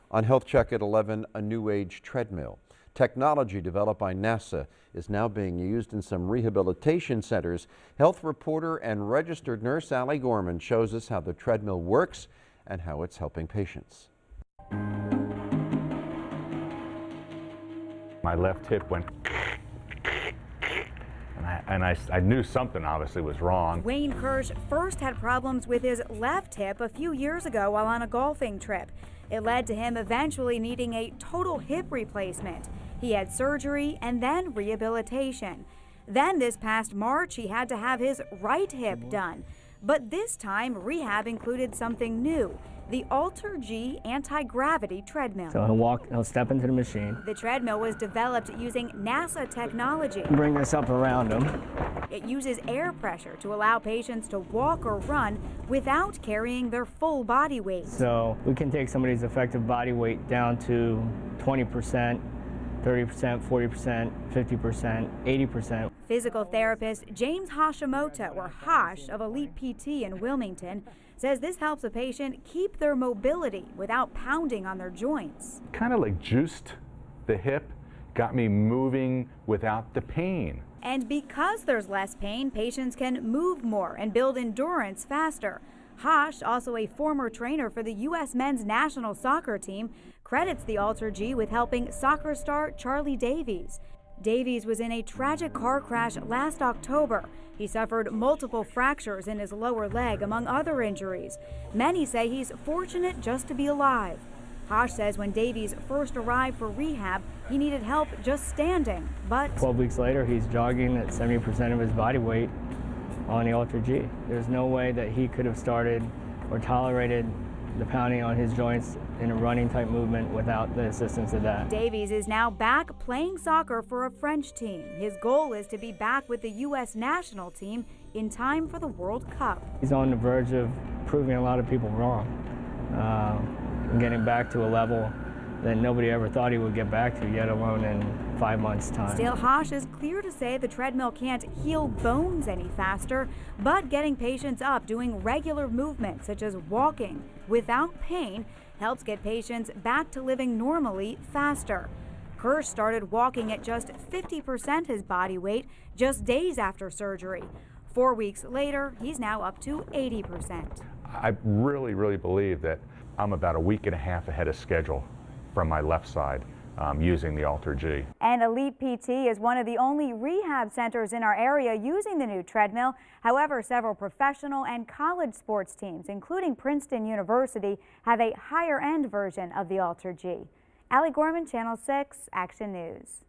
On Health Check at 11, a new age treadmill. Technology developed by NASA is now being used in some rehabilitation centers. Health reporter and registered nurse Allie Gorman shows us how the treadmill works and how it's helping patients. My left hip went and I knew something obviously was wrong. Wayne Kirsch first had problems with his left hip a few years ago while on a golfing trip. It led to him eventually needing a total hip replacement. He had surgery and then rehabilitation. Then this past March, he had to have his right hip done. But this time, rehab included something new, the AlterG anti-gravity treadmill. So he'll step into the machine. The treadmill was developed using NASA technology. Bring this up around him. It uses air pressure to allow patients to walk or run without carrying their full body weight. So we can take somebody's effective body weight down to 20%, 30%, 40%, 50%, 80%. Physical therapist James Hashimoto, or Hash, of Elite PT in Wilmington, says this helps a patient keep their mobility without pounding on their joints. Kind of like juiced the hip, got me moving without the pain. And because there's less pain, patients can move more and build endurance faster. Hash, also a former trainer for the U.S. men's national soccer team, credits the AlterG with helping soccer star Charlie Davies. Davies was in a tragic car crash last October. He suffered multiple fractures in his lower leg, among other injuries. Many say he's fortunate just to be alive. Hash says when Davies first arrived for rehab, he needed help just standing, but 12 weeks later, he's jogging at 70% of his body weight on the AlterG. There's no way that he could have started or tolerated the pounding on his joints in a running type movement without the assistance of that. Davies is now back playing soccer for a French team. His goal is to be back with the U.S. national team in time for the World Cup. He's on the verge of proving a lot of people wrong and getting back to a level that nobody ever thought he would get back to, yet alone in 5 months' time. Still, Hash is clear to say the treadmill can't heal bones any faster, but getting patients up doing regular movements such as walking without pain helps get patients back to living normally faster. Kirsch started walking at just 50% his body weight just days after surgery. 4 weeks later, he's now up to 80%. I really believe that I'm about a week and a half ahead of schedule from my left side using the AlterG. And Elite PT is one of the only rehab centers in our area using the new treadmill. However, several professional and college sports teams, including Princeton University, have a higher-end version of the AlterG. Allie Gorman, Channel 6 Action News.